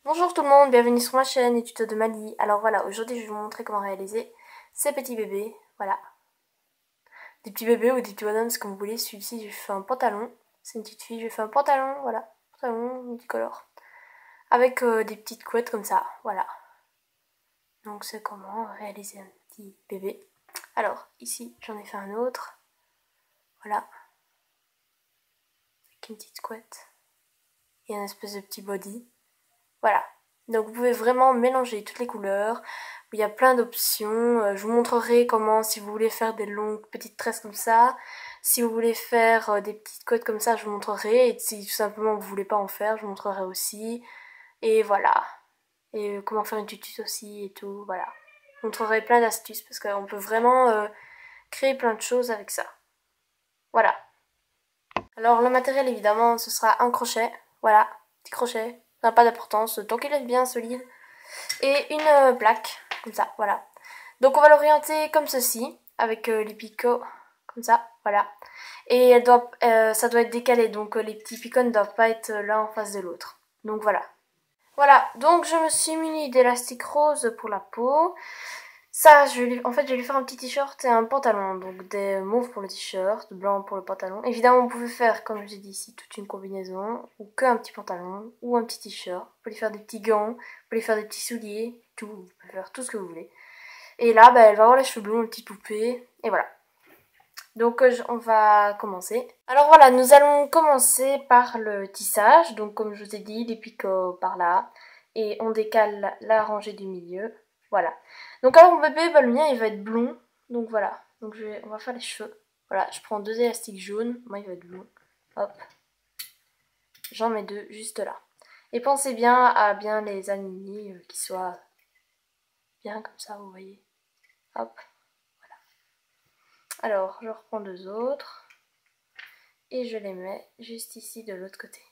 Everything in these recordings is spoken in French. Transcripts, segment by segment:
Bonjour tout le monde, bienvenue sur ma chaîne et tuto de Mali. Alors voilà, aujourd'hui je vais vous montrer comment réaliser ces petits bébés, voilà. Des petits bébés ou des petits bonhommes, ce que vous voulez. Celui-ci, je lui fais un pantalon, c'est une petite fille, je lui fais un pantalon, voilà, pantalon multicolore. Avec des petites couettes comme ça, voilà. Donc c'est comment réaliser un petit bébé. Alors ici, j'en ai fait un autre, voilà. Avec une petite couette et un espèce de petit body, voilà. Donc vous pouvez vraiment mélanger toutes les couleurs. Il y a plein d'options. Je vous montrerai comment, si vous voulez faire des longues petites tresses comme ça, si vous voulez faire des petites côtes comme ça, je vous montrerai. Et si tout simplement vous voulez pas en faire, je vous montrerai aussi. Et voilà. Et comment faire une tutute aussi et tout, voilà. Je vous montrerai plein d'astuces parce qu'on peut vraiment créer plein de choses avec ça. Voilà. Alors le matériel évidemment, ce sera un crochet. Voilà, petit crochet. Ça n'a pas d'importance, tant qu'il est bien solide. Et une plaque, comme ça, voilà. Donc on va l'orienter comme ceci, avec les picots, comme ça, voilà. Et ça doit être décalé, donc les petits picots ne doivent pas être l'un en face de l'autre. Donc voilà. Voilà, donc je me suis munie d'élastique rose pour la peau. Ça, en fait, je vais lui faire un petit t-shirt et un pantalon. Donc des mauves pour le t-shirt, blanc pour le pantalon. Évidemment, vous pouvez faire, comme j'ai dit ici, toute une combinaison. Ou qu'un petit pantalon, ou un petit t-shirt. Vous pouvez lui faire des petits gants, vous pouvez lui faire des petits souliers, tout. Vous pouvez faire tout ce que vous voulez. Et là, bah, elle va avoir les cheveux blonds, une petite poupée. Et voilà. Donc on va commencer. Alors voilà, nous allons commencer par le tissage. Donc comme je vous ai dit, les picots par là. Et on décale la rangée du milieu. Voilà. Donc alors mon bébé, bah, le mien il va être blond. Donc voilà. Donc on va faire les cheveux. Voilà, je prends 2 élastiques jaunes. Moi il va être blond. Hop. J'en mets 2 juste là. Et pensez bien à bien les aligner, qu'ils soient bien comme ça, vous voyez. Hop. Alors, je reprends 2 autres et je les mets juste ici de l'autre côté.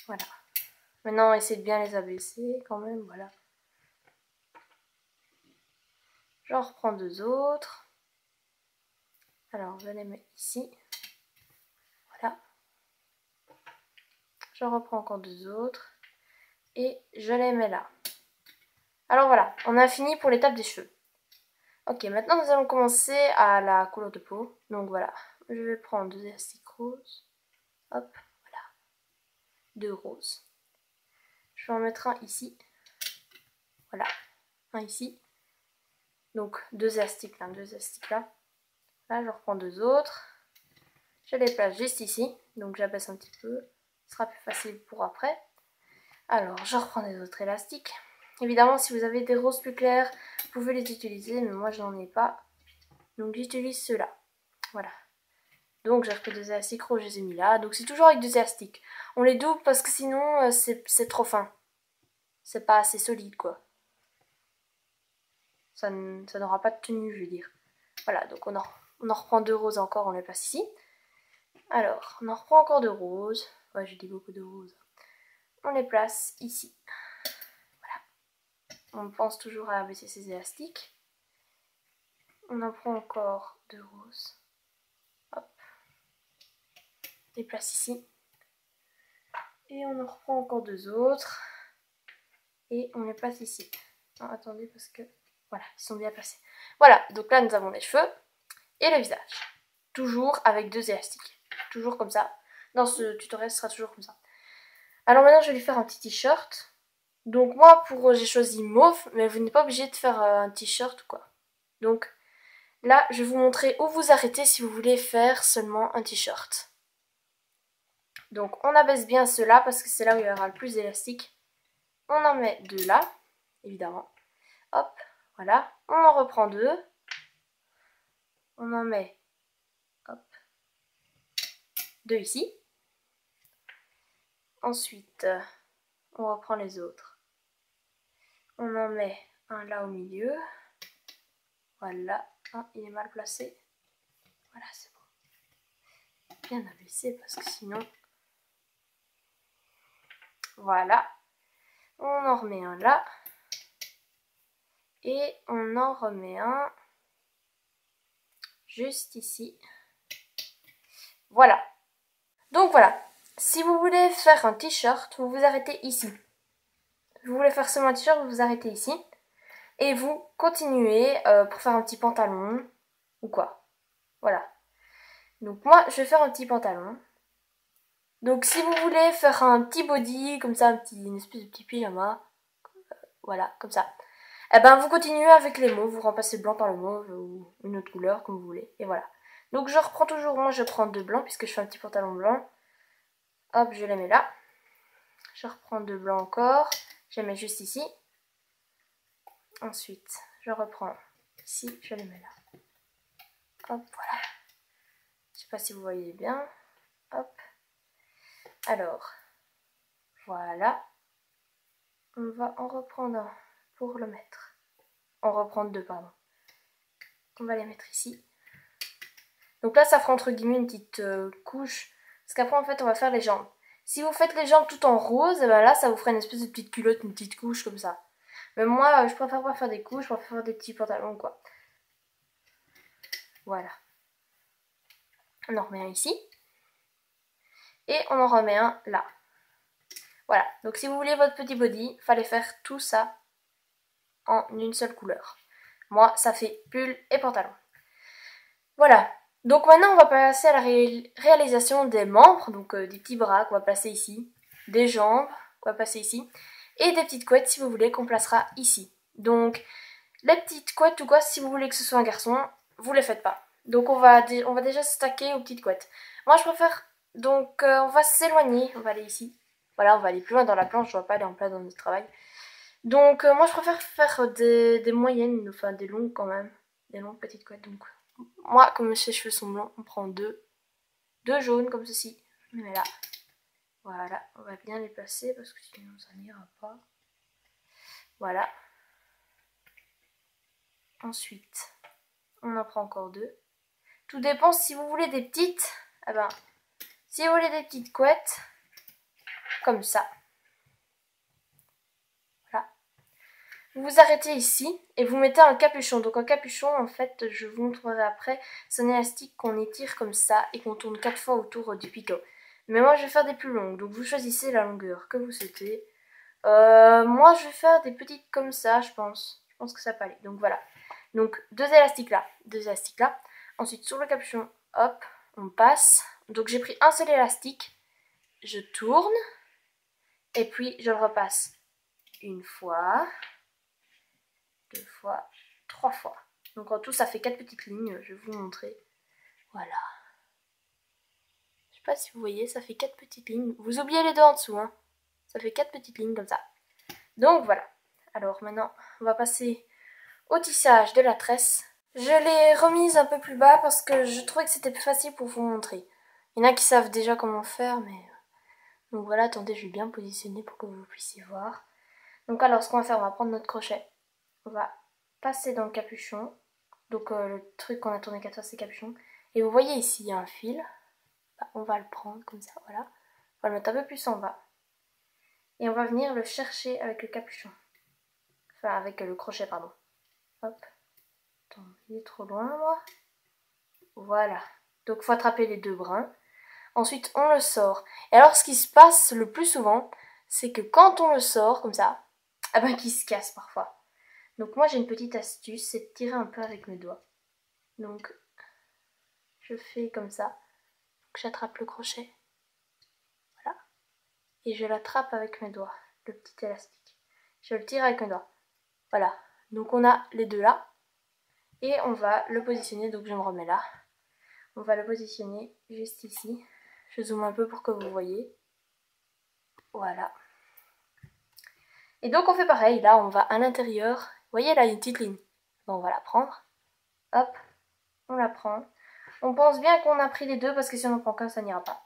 Voilà. Maintenant, essayez de bien les abaisser quand même, voilà. J'en reprends 2 autres. Alors, je les mets ici. Voilà. J'en reprends encore 2 autres et je les mets là. Alors voilà, on a fini pour l'étape des cheveux. Ok, maintenant nous allons commencer à la couleur de peau. Donc voilà, je vais prendre 2 élastiques roses. Hop, voilà. 2 roses. Je vais en mettre un ici. Voilà, un ici. Donc 2 élastiques là, 2 élastiques là. Là, je reprends 2 autres. Je les place juste ici. Donc j'abaisse un petit peu. Ce sera plus facile pour après. Alors, je reprends des autres élastiques. Évidemment, si vous avez des roses plus clairs, vous pouvez les utiliser, mais moi, je n'en ai pas. Donc, j'utilise ceux-là. Voilà. Donc, j'ai repris 2 élastiques rouges, je les ai mis là. Donc, c'est toujours avec 2 élastiques. On les double parce que sinon, c'est trop fin. C'est pas assez solide, quoi. Ça n'aura pas de tenue, je veux dire. Voilà, donc on en reprend 2 roses encore, on les place ici. Alors, on en reprend encore 2 roses. Ouais, j'ai dit beaucoup de roses. On les place ici. Voilà. On pense toujours à abaisser ces élastiques. On en prend encore 2 roses. Hop. Les place ici. Et on en reprend encore 2 autres. Et on les place ici. Non, attendez parce que... Voilà, ils sont bien placés. Voilà, donc là nous avons les cheveux et le visage. Toujours avec 2 élastiques. Toujours comme ça. Dans ce tutoriel, ce sera toujours comme ça. Alors maintenant, je vais lui faire un petit t-shirt. Donc moi, j'ai choisi mauve, mais vous n'êtes pas obligé de faire un t-shirt ou quoi. Donc là, je vais vous montrer où vous arrêtez si vous voulez faire seulement un t-shirt. Donc on abaisse bien ceux-là parce que c'est là où il y aura le plus d'élastique. On en met 2 là, évidemment. Hop, voilà. On en reprend 2. On en met, hop, 2 ici. Ensuite, on reprend les autres. On en met un là au milieu. Voilà. Ah, il est mal placé. Voilà, c'est bon. Bien abaissé parce que sinon... Voilà. On en remet un là. Et on en remet un juste ici. Voilà. Donc voilà. Si vous voulez faire un t-shirt, vous vous arrêtez ici. vous voulez faire seulement un t-shirt, vous vous arrêtez ici. Et vous continuez pour faire un petit pantalon ou quoi. Voilà. Donc moi, je vais faire un petit pantalon. Donc si vous voulez faire un petit body, comme ça, une espèce de petit pyjama, voilà, comme ça. Eh ben vous continuez avec les mauves, vous remplacez le blanc par le mauve ou une autre couleur comme vous voulez. Et voilà. Donc je reprends toujours, moi je prends 2 blancs puisque je fais un petit pantalon blanc. Hop, je les mets là. Je reprends 2 blancs encore. Je les mets juste ici. Ensuite, je reprends ici, je les mets là. Hop, voilà. Je sais pas si vous voyez bien. Hop. Alors, voilà. On va en reprendre un pour le mettre. En reprendre 2, pardon. On va les mettre ici. Donc là, ça fera entre guillemets une petite couche. Parce qu'après, en fait, on va faire les jambes. Si vous faites les jambes tout en rose, et ben là, ça vous fera une espèce de petite culotte, une petite couche comme ça. Mais moi, je préfère pas faire des couches, je préfère faire des petits pantalons, quoi. Voilà. On en remet un ici. Et on en remet un là. Voilà. Donc si vous voulez votre petit body, fallait faire tout ça en une seule couleur. Moi, ça fait pull et pantalon. Voilà. Donc maintenant, on va passer à la réalisation des membres. Donc des petits bras qu'on va placer ici. Des jambes qu'on va placer ici. Et des petites couettes, si vous voulez, qu'on placera ici. Donc, les petites couettes ou quoi, si vous voulez que ce soit un garçon, vous les faites pas. Donc on va déjà se stacker aux petites couettes. Moi, je préfère... Donc on va s'éloigner. On va aller ici. Voilà, on va aller plus loin dans la planche. Je ne vais pas aller en plein dans notre travail. Donc moi, je préfère faire des moyennes, enfin des longues quand même. Des longues petites couettes. Donc moi, comme mes cheveux sont blancs, on prend 2 jaunes comme ceci. On les met là. Voilà, on va bien les placer parce que sinon ça n'ira pas. Voilà. Ensuite, on en prend encore 2. Tout dépend si vous voulez des petites. Eh ben, si vous voulez des petites couettes, comme ça. Voilà. Vous vous arrêtez ici et vous mettez un capuchon. Donc un capuchon, en fait, je vous montrerai après. C'est un élastique qu'on étire comme ça et qu'on tourne 4 fois autour du picot. Mais moi, je vais faire des plus longues. Donc vous choisissez la longueur que vous souhaitez. Moi, je vais faire des petites comme ça, je pense. Je pense que ça peut aller. Donc voilà. Donc 2 élastiques là, 2 élastiques là. Ensuite, sur le capuchon, hop, on passe. Donc j'ai pris un seul élastique. Je tourne. Et puis, je le repasse. 1 fois. 2 fois. 3 fois. Donc en tout, ça fait 4 petites lignes. Je vais vous montrer. Voilà. Je sais pas si vous voyez, ça fait 4 petites lignes. Vous oubliez les deux en dessous, hein. Ça fait 4 petites lignes comme ça. Donc voilà. Alors maintenant, on va passer au tissage de la tresse. Je l'ai remise un peu plus bas parce que je trouvais que c'était plus facile pour vous montrer. Il y en a qui savent déjà comment faire, mais... Donc voilà, attendez, je vais bien positionner pour que vous puissiez voir. Donc alors, ce qu'on va faire, on va prendre notre crochet. On va passer dans le capuchon. Donc le truc qu'on a tourné 4 fois, c'est le capuchon. Et vous voyez ici, il y a un fil. Bah, on va le prendre comme ça, voilà. On va le mettre un peu plus en bas. Et on va venir le chercher avec le capuchon. Enfin, avec le crochet, pardon. Hop. Attends, il est trop loin, moi. Voilà. Donc, il faut attraper les 2 brins. Ensuite, on le sort. Et alors, ce qui se passe le plus souvent, c'est que quand on le sort, comme ça, ah ben, qu'il se casse parfois. Donc, moi, j'ai une petite astuce, c'est de tirer un peu avec mes doigts. Donc, je fais comme ça. Donc, j'attrape le crochet. Voilà. Et je l'attrape avec mes doigts, le petit élastique. Je le tire avec mes doigts. Voilà. Donc, on a les 2 là. Et on va le positionner, donc je me remets là. On va le positionner juste ici. Je zoome un peu pour que vous voyez. Voilà. Et donc on fait pareil, là on va à l'intérieur. Vous voyez là, il y a une petite ligne. Bon, on va la prendre. Hop, on la prend. On pense bien qu'on a pris les 2 parce que si on en prend qu'un, ça n'ira pas.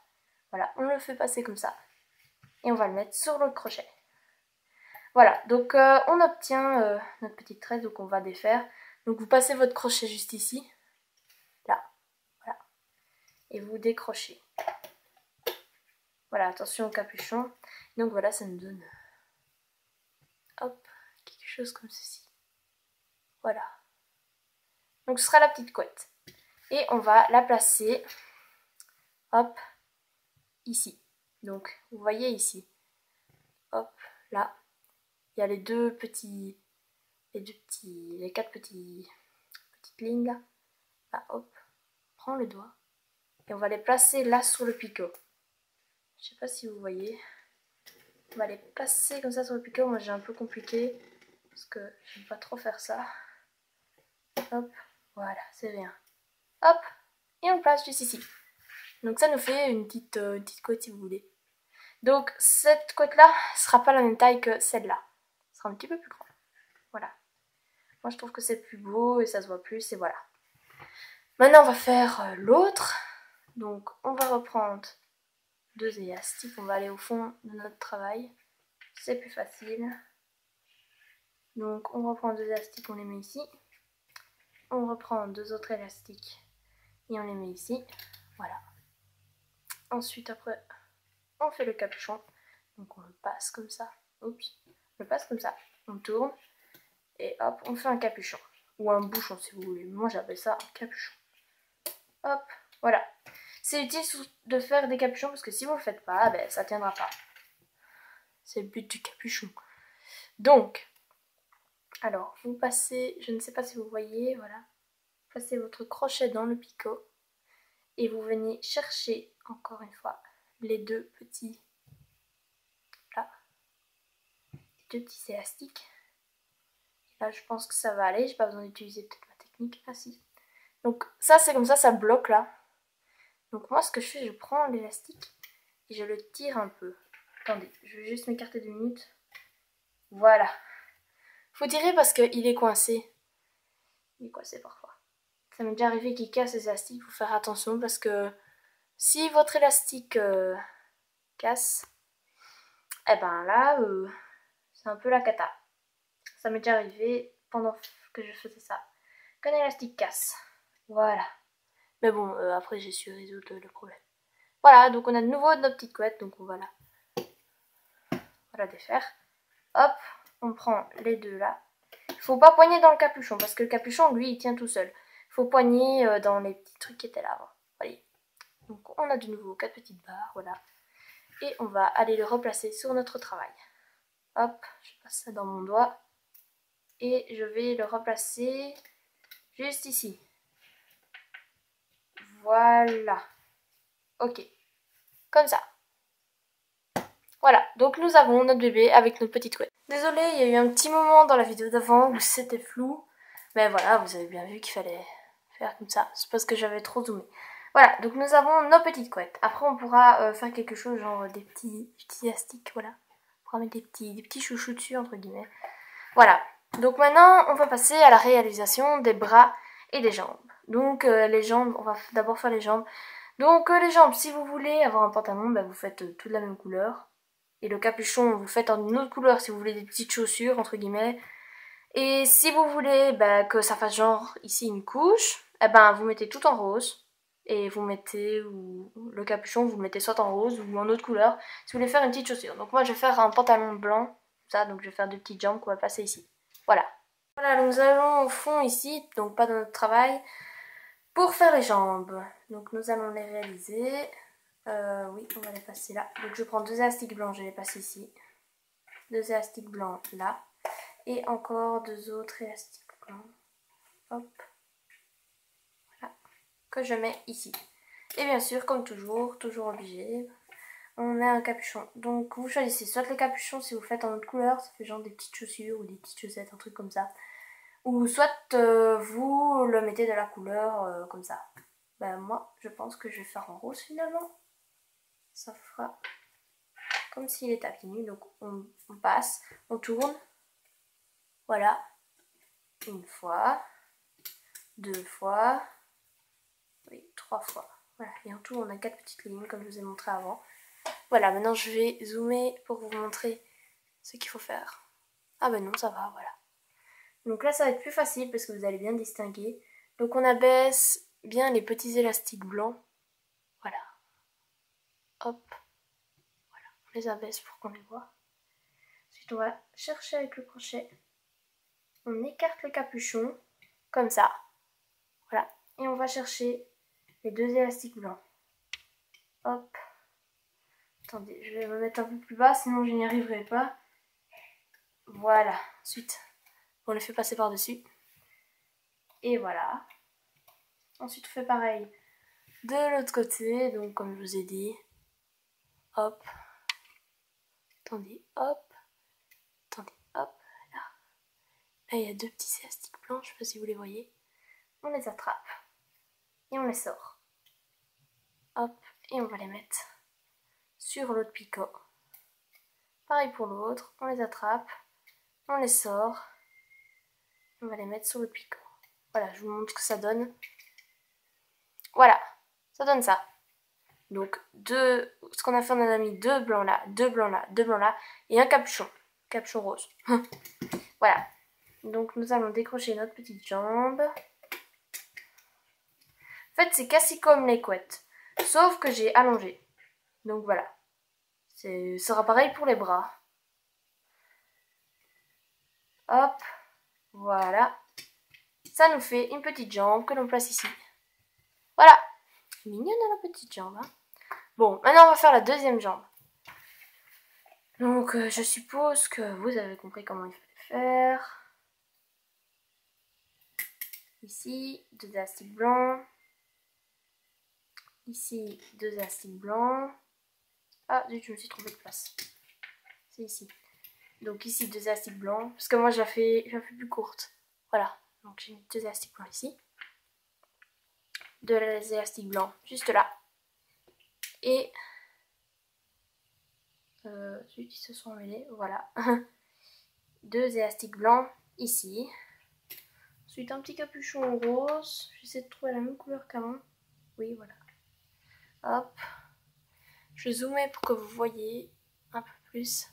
Voilà, on le fait passer comme ça. Et on va le mettre sur l'autre crochet. Voilà, donc on obtient notre petite tresse, donc on va défaire. Donc vous passez votre crochet juste ici. Là, voilà. Et vous décrochez. Voilà, attention au capuchon. Donc voilà, ça nous donne... Hop, quelque chose comme ceci. Voilà. Donc ce sera la petite couette. Et on va la placer, hop, ici. Donc vous voyez ici. Hop, là. il y a les quatre petites lignes là. Là, hop, prends le doigt et on va les placer là sur le picot. Je sais pas si vous voyez. On va les placer comme ça sur le picot. Moi j'ai un peu compliqué parce que j'aime pas trop faire ça. Hop, voilà, c'est bien. Hop, et on le place juste ici. Donc ça nous fait une petite couette si vous voulez. Donc cette couette là sera pas la même taille que celle-là. Ce sera un petit peu plus grand. Voilà. Moi je trouve que c'est plus beau et ça se voit plus et voilà. Maintenant on va faire l'autre. Donc on va reprendre 2 élastiques. On va aller au fond de notre travail. C'est plus facile. Donc on reprend 2 élastiques, on les met ici. On reprend 2 autres élastiques et on les met ici. Voilà. Ensuite après on fait le capuchon. Donc on le passe comme ça. Oups. On le passe comme ça. On tourne. Et hop, on fait un capuchon. Ou un bouchon si vous voulez. Moi j'appelle ça un capuchon. Hop, voilà. C'est utile de faire des capuchons parce que si vous ne le faites pas, ben, ça ne tiendra pas. C'est le but du capuchon. Donc, alors, vous passez, je ne sais pas si vous voyez, voilà. Passez votre crochet dans le picot. Et vous venez chercher, encore une fois, les 2 petits, là, les 2 petits élastiques. Là, je pense que ça va aller. J'ai pas besoin d'utiliser peut-être ma technique. Ah si. Donc ça, c'est comme ça bloque là. Donc moi, ce que je fais, je prends l'élastique et je le tire un peu. Attendez, je vais juste m'écarter 2 minutes. Voilà. Faut tirer parce qu'il est coincé. Il est coincé parfois. Ça m'est déjà arrivé qu'il casse les élastiques. Faut faire attention parce que si votre élastique casse, eh ben là, c'est un peu la cata. Ça m'est déjà arrivé pendant que je faisais ça. Qu'un élastique casse. Voilà. Mais bon, après j'ai su résoudre le problème. Voilà, donc on a de nouveau notre petite couette. Donc on va la défaire. Hop, on prend les 2 là. Il faut pas poigner dans le capuchon parce que le capuchon, lui, il tient tout seul. Il faut poigner dans les petits trucs qui étaient là avant. Voyez. Donc on a de nouveau 4 petites barres, voilà. Et on va aller le replacer sur notre travail. Hop, je passe ça dans mon doigt. Et je vais le replacer juste ici. Voilà. Ok. Comme ça. Voilà, donc nous avons notre bébé avec notre petite couette. Désolée, il y a eu un petit moment dans la vidéo d'avant où c'était flou. Mais voilà, vous avez bien vu qu'il fallait faire comme ça. C'est parce que j'avais trop zoomé. Voilà, donc nous avons nos petites couettes. Après, on pourra faire quelque chose, genre des petits élastiques, voilà. On pourra mettre des petits chouchous dessus, entre guillemets. Voilà, donc maintenant, on va passer à la réalisation des bras et des jambes. Donc les jambes, on va d'abord faire les jambes. Donc les jambes, si vous voulez avoir un pantalon, bah, vous faites tout de la même couleur. Et le capuchon, vous faites en une autre couleur si vous voulez des petites chaussures, entre guillemets. Et si vous voulez bah, que ça fasse genre ici une couche, eh ben vous mettez tout en rose. Et vous mettez, ou le capuchon, vous le mettez soit en rose ou en autre couleur. Si vous voulez faire une petite chaussure. Donc moi je vais faire un pantalon blanc, ça, donc je vais faire 2 petites jambes qu'on va passer ici. Voilà. Voilà, nous allons au fond ici, donc pas dans notre travail, pour faire les jambes. Donc nous allons les réaliser. Oui, on va les passer là. Donc je prends 2 élastiques blancs, je les passe ici. 2 élastiques blancs là. Et encore 2 autres élastiques blancs. Hop. Voilà. Que je mets ici. Et bien sûr, comme toujours obligé, on a un capuchon. Donc vous choisissez soit le capuchon si vous faites en autre couleur, ça fait genre des petites chaussures ou des petites chaussettes, un truc comme ça. Ou soit vous le mettez de la couleur comme ça. Ben moi, je pense que je vais faire en rose finalement. Ça fera comme s'il était à pieds nus. Donc on passe, on tourne. Voilà. 1 fois, 2 fois, oui, 3 fois. Voilà, et en tout on a 4 petites lignes comme je vous ai montré avant. Voilà, maintenant je vais zoomer pour vous montrer ce qu'il faut faire. Ah ben non, ça va, voilà. Donc là ça va être plus facile parce que vous allez bien distinguer. Donc on abaisse bien les petits élastiques blancs. Voilà. Hop. Voilà, on les abaisse pour qu'on les voit. Ensuite on va chercher avec le crochet. On écarte le capuchon, comme ça. Voilà. Et on va chercher les 2 élastiques blancs. Hop. Attendez, je vais me mettre un peu plus bas, sinon je n'y arriverai pas. Voilà. Ensuite, on les fait passer par-dessus. Et voilà. Ensuite, on fait pareil de l'autre côté. Donc, comme je vous ai dit, hop. Attendez, hop. Attendez, hop. Là. Là, il y a deux petits élastiques blancs. Je ne sais pas si vous les voyez. On les attrape. Et on les sort. Hop. Et on va les mettre sur l'autre picot. Pareil pour l'autre. On les attrape. On les sort. On va les mettre sur l'autre picot. Voilà, je vous montre ce que ça donne. Voilà, ça donne ça. Donc, ce qu'on a fait, on en a mis deux blancs là, deux blancs là, deux blancs là, et un capuchon. Capuchon rose. Voilà. Donc, nous allons décrocher notre petite jambe. En fait, c'est quasi comme les couettes. Sauf que j'ai allongé. Donc, voilà. Ce sera pareil pour les bras. Hop. Voilà. Ça nous fait une petite jambe que l'on place ici. Voilà. Mignonne la petite jambe. Hein. Bon, maintenant on va faire la deuxième jambe. Donc je suppose que vous avez compris comment il fallait faire. Ici, deux élastiques blancs. Ici, deux élastiques blancs. Ah, zut, je me suis trompée de place. C'est ici. Donc ici, deux élastiques blancs. Parce que moi, je la fais plus courte. Voilà. Donc j'ai mis deux élastiques blancs ici. Deux élastiques blancs juste là. Et... zut, ils se sont mêlés. Voilà. Deux élastiques blancs ici. Ensuite, un petit capuchon rose. J'essaie de trouver la même couleur qu'avant. Oui, voilà. Hop. Je zoome pour que vous voyez un peu plus.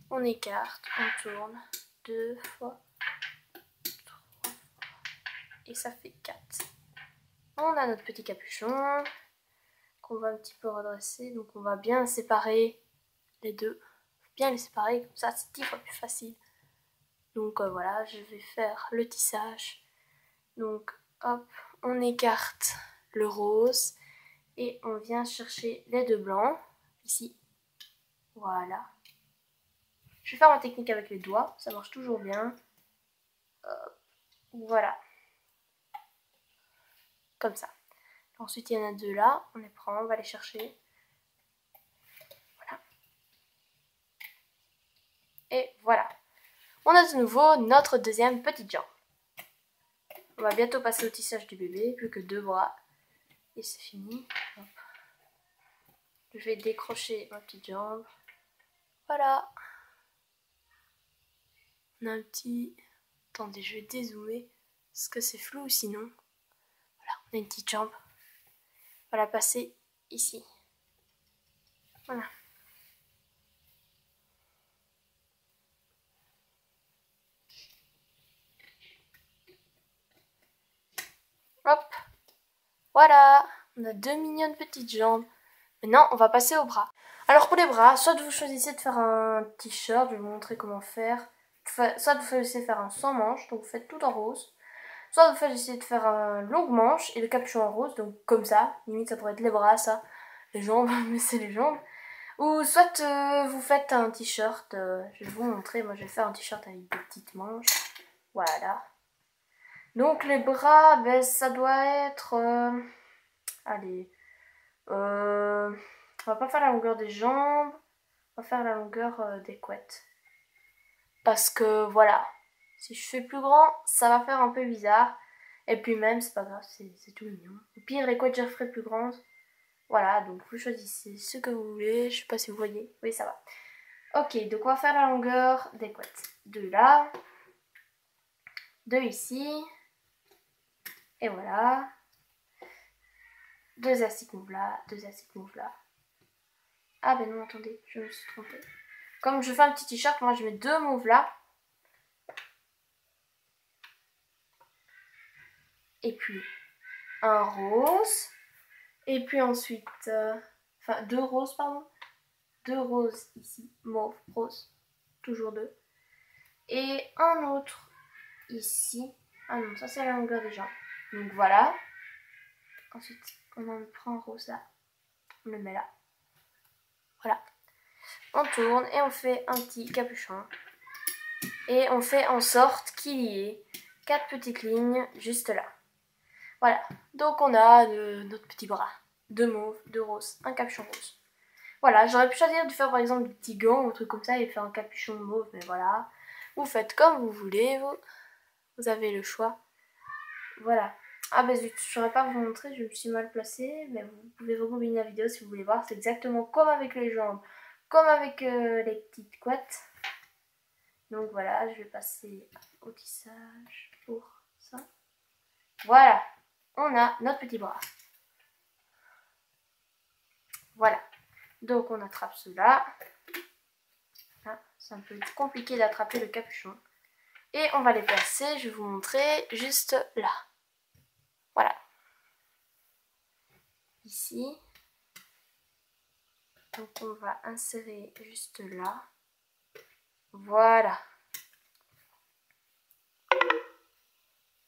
On écarte, on tourne. 2 fois, 3 fois. Et ça fait 4. On a notre petit capuchon qu'on va un petit peu redresser. Donc on va bien séparer les deux. Bien les séparer, comme ça c'est 10 fois plus facile. Donc voilà, je vais faire le tissage. Donc hop, on écarte le rose. Et on vient chercher les deux blancs, ici. Voilà. Je vais faire ma technique avec les doigts, ça marche toujours bien. Voilà. Comme ça. Ensuite, il y en a deux là, on les prend, on va les chercher. Voilà. Et voilà. On a de nouveau notre deuxième petite jambe. On va bientôt passer au tissage du bébé, plus que deux bras. Et c'est fini. Hop. Je vais décrocher ma petite jambe. Voilà. On a un petit... Attendez, je vais dézoomer. Parce que c'est flou sinon. Voilà, on a une petite jambe. On va la passer ici. Voilà. Hop. Voilà. On a deux mignonnes petites jambes. Maintenant, on va passer aux bras. Alors pour les bras, soit vous choisissez de faire un t-shirt, je vais vous montrer comment faire. Soit vous choisissez de faire un sans manche, donc vous faites tout en rose. Soit vous choisissez de faire un longue manche et le capuchon en rose, donc comme ça. Limite ça pourrait être les bras, ça. Les jambes, mais c'est les jambes. Ou soit vous faites un t-shirt, je vais vous montrer, moi je vais faire un t-shirt avec des petites manches. Voilà. Donc les bras, ben, ça doit être... allez... on va pas faire la longueur des jambes, on va faire la longueur des couettes. Parce que voilà, si je fais plus grand, ça va faire un peu bizarre. Et puis même, c'est pas grave, c'est tout mignon. Au pire, les couettes, je les ferai plus grandes. Voilà, donc vous choisissez ce que vous voulez. Je sais pas si vous voyez. Oui, ça va. Ok, donc on va faire la longueur des couettes. De là, de ici. Et voilà. Deux élastiques mouves là, deux élastiques mouves là. Ah ben non, attendez, je me suis trompée. Comme je fais un petit t-shirt, moi je mets deux mauves là. Et puis un rose. Et puis ensuite, enfin deux roses pardon. Deux roses ici, mauve, rose. Toujours deux. Et un autre ici. Ah non, ça c'est la longueur des jambes. Donc voilà. Ensuite, on en prend un rose là. On le met là. Voilà. On tourne et on fait un petit capuchon. Et on fait en sorte qu'il y ait 4 petites lignes juste là. Voilà, donc on a notre petit bras. 2 mauves, 2 roses, un capuchon rose. Voilà, j'aurais pu choisir de faire par exemple des petits gants ou un truc comme ça et faire un capuchon mauve, mais voilà. Vous faites comme vous voulez, vous avez le choix. Voilà. Ah bah zut, je saurais pas vous montrer, je me suis mal placée, mais vous pouvez rebobiner la vidéo si vous voulez voir. C'est exactement comme avec les jambes, comme avec les petites couettes. Donc voilà, je vais passer au tissage pour ça. Voilà, on a notre petit bras. Voilà, donc on attrape cela. Ah, c'est un peu compliqué d'attraper le capuchon. Et on va les placer, je vais vous montrer juste là. Voilà. Ici. Donc on va insérer juste là. Voilà.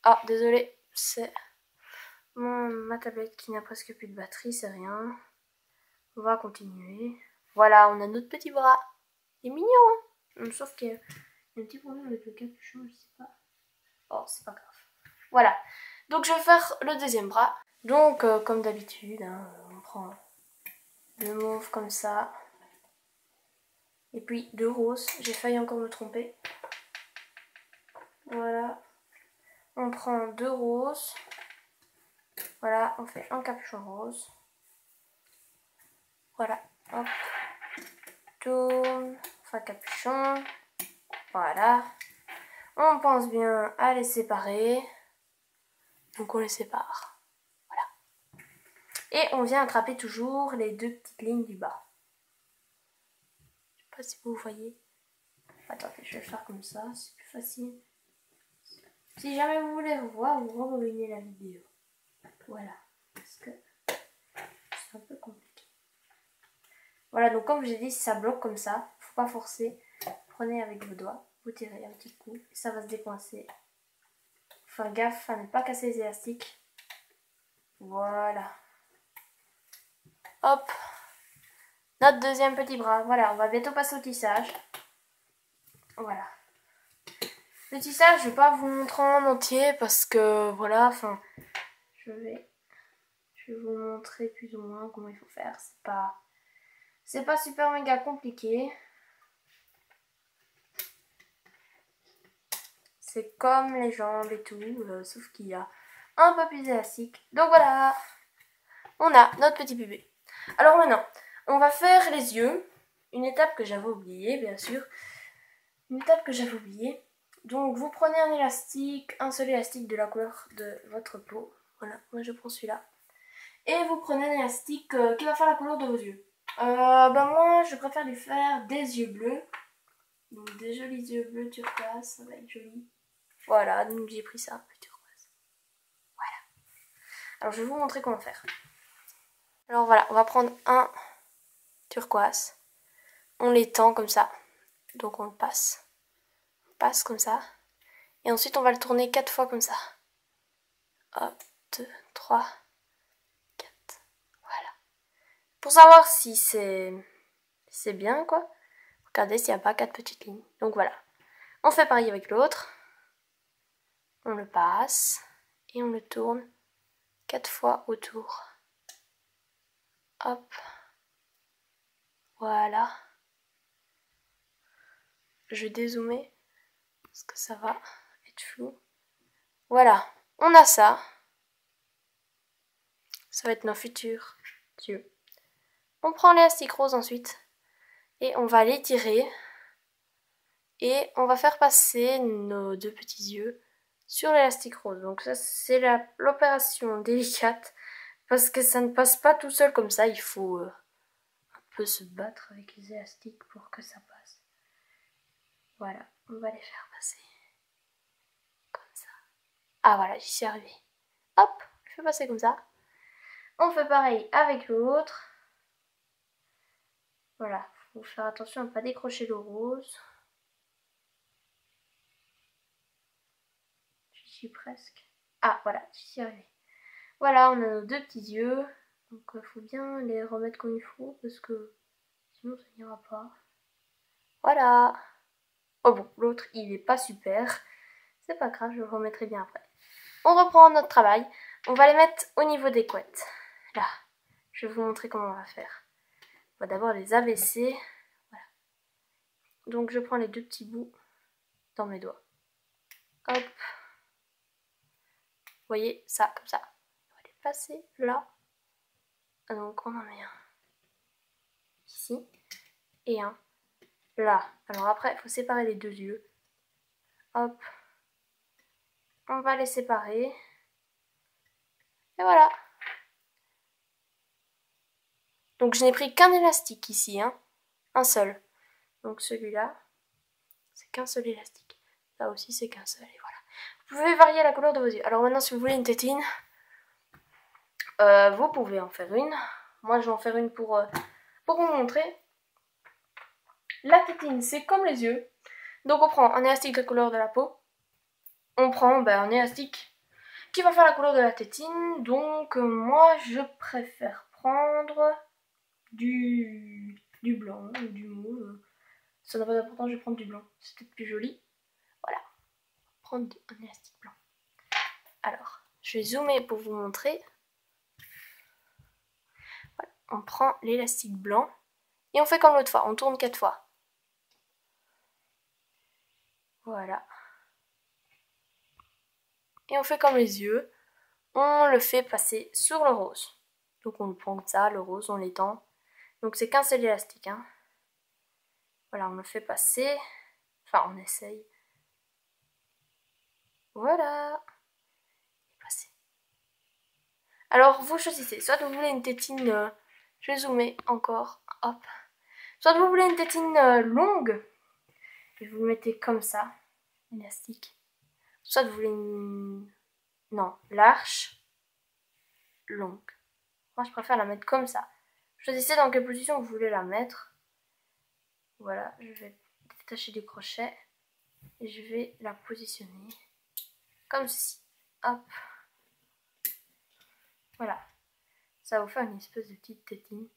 Ah, désolé, c'est ma tablette qui n'a presque plus de batterie, c'est rien. On va continuer. Voilà, on a notre petit bras. Il est mignon, hein. Sauf qu'il y a un petit problème avec le capuchon, je sais pas. Oh, c'est pas grave. Voilà. Donc je vais faire le deuxième bras. Donc comme d'habitude, hein, on prend le mauve comme ça. Et puis 2 roses. J'ai failli encore me tromper. Voilà. On prend 2 roses. Voilà, on fait un capuchon rose. Voilà. Hop. Tourne. Enfin capuchon. Voilà. On pense bien à les séparer. Donc on les sépare. Voilà. Et on vient attraper toujours les 2 petites lignes du bas. Je sais pas si vous voyez. Attendez, je vais le faire comme ça, c'est plus facile. Si jamais vous voulez revoir, vous rebobinez la vidéo. Voilà. Parce que c'est un peu compliqué. Voilà, donc comme je vous ai dit, si ça bloque comme ça, faut pas forcer. Prenez avec vos doigts, vous tirez un petit coup et ça va se décoincer. Faire gaffe à ne pas casser les élastiques. Voilà. Hop. Notre deuxième petit bras. Voilà, on va bientôt passer au tissage. Voilà. Le tissage, je vais pas vous montrer en entier parce que voilà, enfin, je vais vous montrer plus ou moins comment il faut faire. C'est pas super méga compliqué. C'est comme les jambes et tout, sauf qu'il y a un peu plus élastique. Donc voilà, on a notre petit bébé. Alors maintenant, on va faire les yeux. Une étape que j'avais oubliée, bien sûr. Une étape que j'avais oubliée. Donc vous prenez un élastique, un seul élastique de la couleur de votre peau. Voilà, moi je prends celui-là. Et vous prenez un élastique qui va faire la couleur de vos yeux. Ben moi je préfère lui faire des yeux bleus. Donc des jolis yeux bleus turquoise, ça va être joli. Voilà, donc j'ai pris ça, le turquoise. Voilà. Alors je vais vous montrer comment faire. Alors voilà, on va prendre un turquoise. On l'étend comme ça. Donc on le passe. On passe comme ça. Et ensuite on va le tourner 4 fois comme ça. Hop, 2, 3, 4. Voilà. Pour savoir si c'est bien quoi. Regardez s'il n'y a pas 4 petites lignes. Donc voilà. On fait pareil avec l'autre. On le passe. Et on le tourne 4 fois autour. Hop. Voilà. Je vais dézoomer. Parce que ça va être flou. Voilà. On a ça. Ça va être nos futurs yeux. On prend l'élastique rose ensuite. Et on va l'étirer. Et on va faire passer nos 2 petits yeux sur l'élastique rose. Donc ça c'est l'opération délicate. Parce que ça ne passe pas tout seul comme ça. Il faut un peu se battre avec les élastiques pour que ça passe. Voilà. On va les faire passer. Comme ça. Ah voilà, j'y suis arrivée. Hop, je fais passer comme ça. On fait pareil avec l'autre. Voilà, faut faire attention à ne pas décrocher le rose. J'y suis presque. Ah voilà, j'y suis arrivée. Voilà, on a nos 2 petits yeux. Donc il faut bien les remettre comme il faut parce que sinon ça n'ira pas. Voilà. Oh bon, l'autre il est pas super. C'est pas grave, je le remettrai bien après. On reprend notre travail. On va les mettre au niveau des couettes. Là, je vais vous montrer comment on va faire. On va d'abord les abaisser. Voilà. Donc je prends les deux petits bouts dans mes doigts. Hop. Vous voyez, ça, comme ça. On va les passer là. Donc on en met un ici et un là. Alors après, il faut séparer les deux yeux. Hop. On va les séparer. Et voilà. Donc je n'ai pris qu'un élastique ici, hein. Un seul. Donc celui-là, c'est qu'un seul élastique. Là aussi, c'est qu'un seul. Et voilà. Vous pouvez varier la couleur de vos yeux. Alors maintenant, si vous voulez une tétine, vous pouvez en faire une. Moi, je vais en faire une pour vous montrer. La tétine, c'est comme les yeux. Donc on prend un élastique de la couleur de la peau. On prend un élastique qui va faire la couleur de la tétine. Donc moi, je préfère prendre du blanc ou du mauve. Ça n'a pas d'importance, je vais prendre du blanc. C'est peut-être plus joli. Voilà. Prendre un élastique blanc. Alors, je vais zoomer pour vous montrer. Voilà. On prend l'élastique blanc et on fait comme l'autre fois. On tourne 4 fois. Voilà. Et on fait comme les yeux. On le fait passer sur le rose. Donc on le prend comme ça, le rose, on l'étend. Donc c'est qu'un seul élastique, hein. Voilà, on le fait passer. Enfin, on essaye. Voilà. Passer. Alors, vous choisissez. Soit vous voulez une tétine... je vais zoomer encore. Hop. Soit vous voulez une tétine longue. Et vous le mettez comme ça. Élastique. Soit vous voulez une... Non, large. Longue. Moi, je préfère la mettre comme ça. Choisissez dans quelle position vous voulez la mettre. Voilà, je vais détacher des crochets. Et je vais la positionner comme ceci. Hop. Voilà. Ça va vous faire une espèce de petite tétine.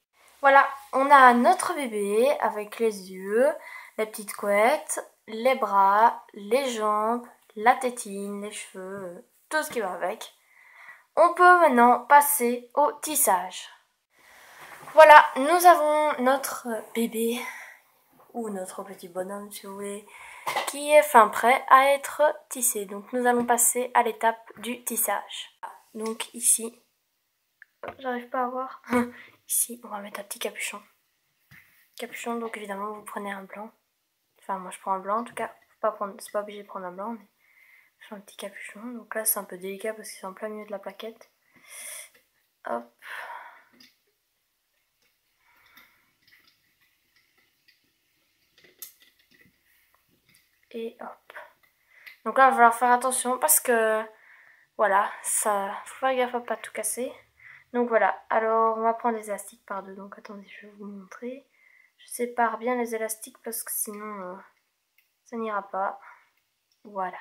Voilà, on a notre bébé avec les yeux, les petites couettes, les bras, les jambes, la tétine, les cheveux, tout ce qui va avec. On peut maintenant passer au tissage. Voilà, nous avons notre bébé, ou notre petit bonhomme si vous voulez, qui est fin prêt à être tissé. Donc nous allons passer à l'étape du tissage. Donc ici, j'arrive pas à voir. Ici, on va mettre un petit capuchon. Capuchon, donc évidemment, vous prenez un blanc. Enfin, moi je prends un blanc en tout cas. C'est pas obligé de prendre un blanc, mais je prends un petit capuchon. Donc là, c'est un peu délicat parce que c'est en plein milieu de la plaquette. Hop. Et hop. Donc là, il va falloir faire attention parce que, voilà, ça, faut faire gaffe à pas tout casser. Donc voilà, alors on va prendre les élastiques par deux. Donc attendez, je vais vous montrer. Je sépare bien les élastiques parce que sinon ça n'ira pas. Voilà.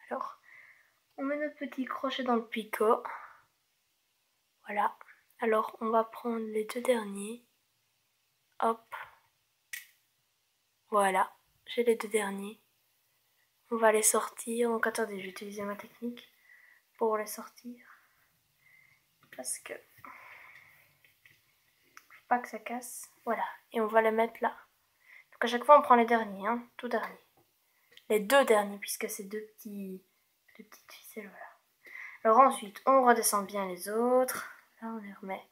Alors, on met notre petit crochet dans le picot. Voilà. Alors on va prendre les deux derniers. Hop. Voilà, j'ai les deux derniers. On va les sortir. Donc attendez, je vais utiliser ma technique pour les sortir. Parce que faut pas que ça casse. Voilà, et on va les mettre là. Donc à chaque fois on prend les derniers, hein, tout dernier. Les deux derniers, puisque c'est deux petites ficelles, voilà. Alors ensuite, on redescend bien les autres. Là, on les remet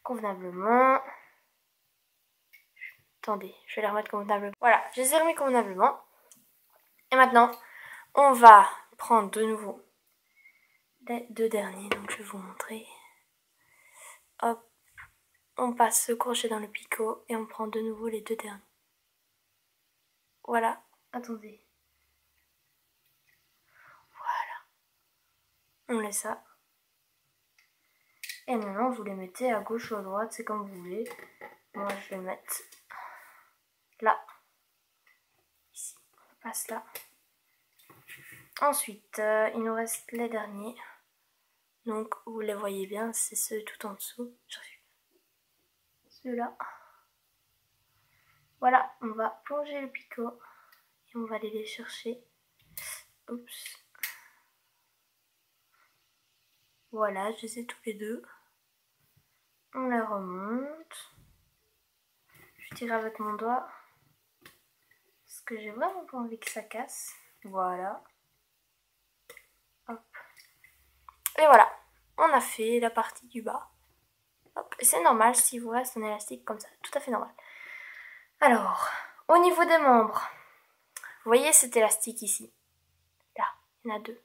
convenablement. Attendez, je vais les remettre convenablement. Voilà, je les ai remis convenablement. Et maintenant, on va prendre de nouveau les deux derniers. Donc je vais vous montrer. Hop, on passe ce crochet dans le picot et on prend de nouveau les deux derniers. Voilà, attendez. On laisse ça. Et maintenant, vous les mettez à gauche ou à droite, c'est comme vous voulez. Moi, je vais mettre là. Ici, on passe là. Ensuite, il nous reste les derniers. Donc, vous les voyez bien, c'est ceux tout en dessous. Ceux-là. Voilà, on va plonger le picot et on va aller les chercher. Oups. Voilà, je les ai tous les deux. On les remonte. Je tire avec mon doigt. Parce que j'ai vraiment pas envie que ça casse. Voilà. Hop. Et voilà, on a fait la partie du bas. Hop. Et c'est normal s'il vous reste un élastique comme ça, tout à fait normal. Alors, au niveau des membres, vous voyez cet élastique ici. Là, il y en a deux.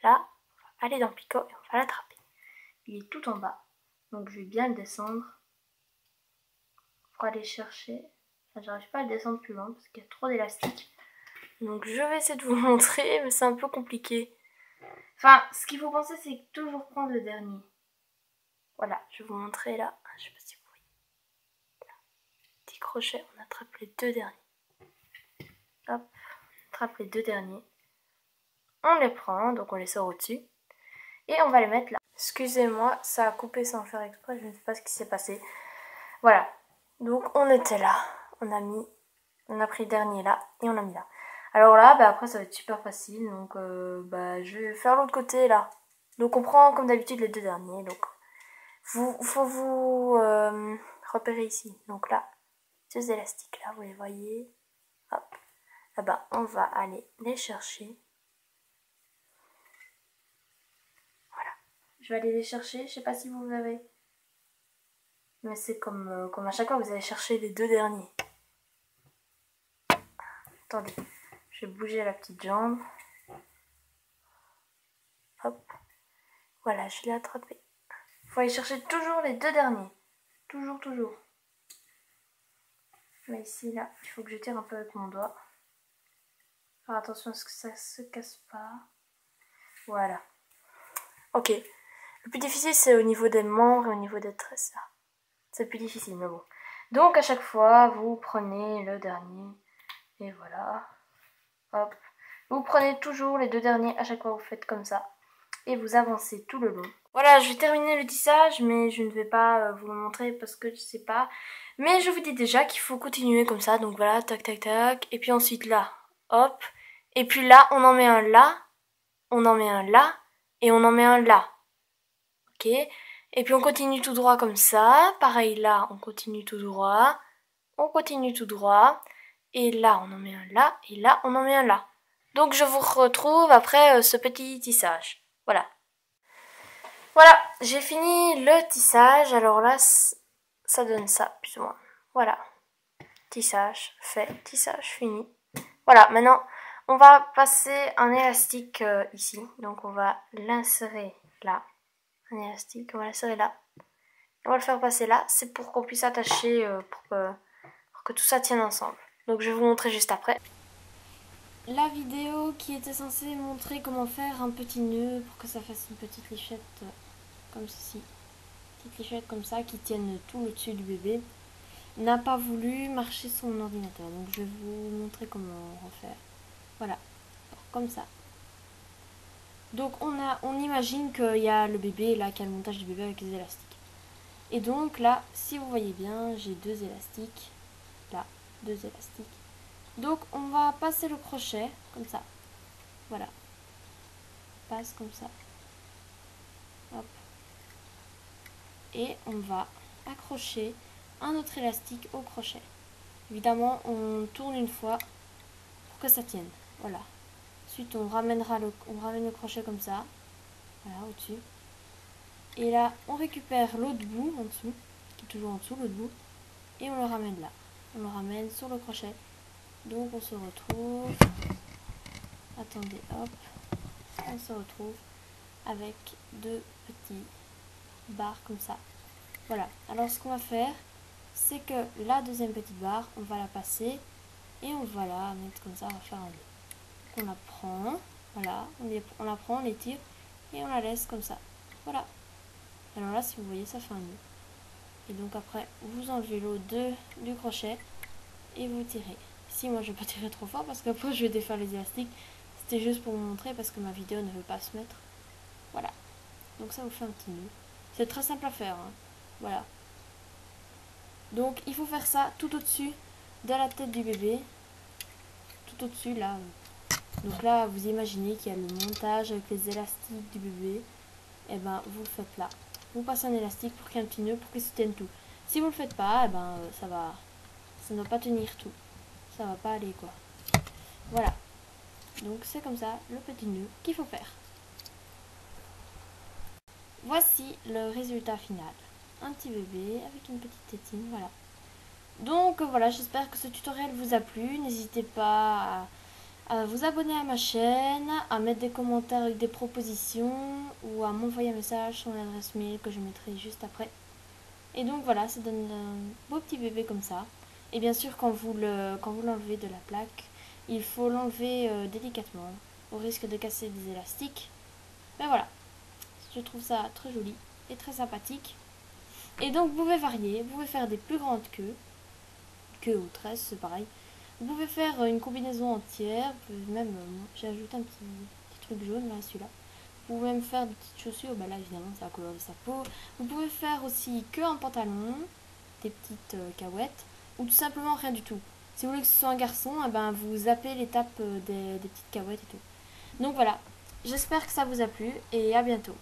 Là, on va aller dans le picot et on va l'attraper. Il est tout en bas, donc je vais bien le descendre pour aller chercher. Enfin, j'arrive pas à le descendre plus loin parce qu'il y a trop d'élastique. Donc je vais essayer de vous montrer, mais c'est un peu compliqué. Enfin, ce qu'il faut penser, c'est toujours prendre le dernier. Voilà, je vais vous montrer là. Je sais pas si vous voyez. Là. Petit crochet, on attrape les deux derniers. Hop, on attrape les deux derniers. On les prend, donc on les sort au-dessus. Et on va les mettre là. Excusez-moi, ça a coupé sans faire exprès, je ne sais pas ce qui s'est passé. Voilà, donc on était là. On a pris le dernier là et on l'a mis là. Alors là, après ça va être super facile, donc je vais faire l'autre côté là. Donc on prend comme d'habitude les deux derniers, donc faut vous repérer ici. Donc là, deux élastiques là, vous les voyez. Hop, là-bas on va aller les chercher. Voilà, je vais aller les chercher, je sais pas si vous verrez. Mais c'est comme à chaque fois, vous allez chercher les deux derniers. Attendez, je vais bouger la petite jambe. Hop. Voilà, je l'ai attrapé. Il faut aller chercher toujours les deux derniers. Toujours, toujours. Là, ici, là, il faut que je tire un peu avec mon doigt. Faire attention à ce que ça se casse pas. Voilà. Ok. Le plus difficile, c'est au niveau des membres et au niveau des tresses, là. C'est le plus difficile, mais bon. Donc, à chaque fois, vous prenez le dernier. Et voilà. Hop. Vous prenez toujours les deux derniers à chaque fois, vous faites comme ça. Et vous avancez tout le long. Voilà, je vais terminer le tissage, mais je ne vais pas vous le montrer parce que je sais pas. Mais je vous dis déjà qu'il faut continuer comme ça. Donc voilà, tac, tac, tac. Et puis ensuite là, hop. Et puis là, on en met un là. On en met un là. Et on en met un là. Ok. Et puis on continue tout droit comme ça. Pareil là, on continue tout droit. On continue tout droit. Et là, on en met un là. Et là, on en met un là. Donc je vous retrouve après ce petit tissage. Voilà. Voilà, j'ai fini le tissage. Alors là, ça donne ça, plus ou moins. Voilà. Tissage fait, tissage fini. Voilà, maintenant, on va passer un élastique ici. Donc on va l'insérer là. Un élastique, on va l'insérer là. On va le faire passer là. C'est pour qu'on puisse attacher, pour que tout ça tienne ensemble. Donc je vais vous montrer juste après. La vidéo qui était censée montrer comment faire un petit nœud pour que ça fasse une petite lichette comme ceci. Petite lichette comme ça qui tienne tout le dessus du bébé n'a pas voulu marcher sur mon ordinateur. Donc je vais vous montrer comment refaire. Voilà, alors, comme ça. Donc on imagine qu'il y a le bébé là, qu'il y a le montage du bébé avec les élastiques. Et donc là, si vous voyez bien, j'ai deux élastiques. Là, deux élastiques. Donc on va passer le crochet comme ça. Voilà. Passe comme ça. Hop. Et on va accrocher un autre élastique au crochet. Évidemment, on tourne une fois pour que ça tienne. Voilà. Ensuite, on ramène le crochet comme ça. Voilà, au-dessus. Et là, on récupère l'autre bout en dessous, qui est toujours en dessous, l'autre bout. Et on le ramène là. On le ramène sur le crochet. Donc, on se retrouve... Attendez, hop. On se retrouve avec deux petits barres comme ça. Voilà. Alors, ce qu'on va faire, c'est que la deuxième petite barre, on va la passer et on va la mettre comme ça, on va faire un nœud. On la prend, voilà, on la prend, on l'étire et on la laisse comme ça. Voilà. Alors là, si vous voyez, ça fait un nœud. Et donc après, vous enlevez l'eau du crochet et vous tirez. Ici, moi, je vais pas tirer trop fort parce qu'après, je vais défaire les élastiques. C'était juste pour vous montrer parce que ma vidéo ne veut pas se mettre. Voilà. Donc ça vous fait un petit nœud. C'est très simple à faire, hein. Voilà. Donc il faut faire ça tout au-dessus de la tête du bébé, tout au-dessus là. Donc là, vous imaginez qu'il y a le montage avec les élastiques du bébé. Et ben, vous le faites là. Vous passez un élastique pour qu'il y ait un petit nœud pour qu'il soutienne tout. Si vous le faites pas, et ben, ça ne va pas tenir tout. Ça va pas aller quoi. Voilà. Donc c'est comme ça le petit nœud qu'il faut faire. Voici le résultat final. Un petit bébé avec une petite tétine, voilà. Donc voilà, j'espère que ce tutoriel vous a plu. N'hésitez pas à vous abonner à ma chaîne, à mettre des commentaires avec des propositions ou à m'envoyer un message sur mon adresse mail que je mettrai juste après. Et donc voilà, ça donne un beau petit bébé comme ça. Et bien sûr, quand vous l'enlevez de la plaque, il faut l'enlever délicatement, au risque de casser des élastiques. Mais voilà, je trouve ça très joli et très sympathique. Et donc vous pouvez varier, vous pouvez faire des plus grandes queues ou tresses, c'est pareil. Vous pouvez faire une combinaison entière, même j'ai ajouté un petit truc jaune là, celui-là. Vous pouvez même faire des petites chaussures, bah là évidemment c'est la couleur de sa peau. Vous pouvez faire aussi que un pantalon, des petites cahuètes, ou tout simplement rien du tout. Si vous voulez que ce soit un garçon, eh ben, vous zappez l'étape des petites cahuètes et tout. Donc voilà, j'espère que ça vous a plu et à bientôt.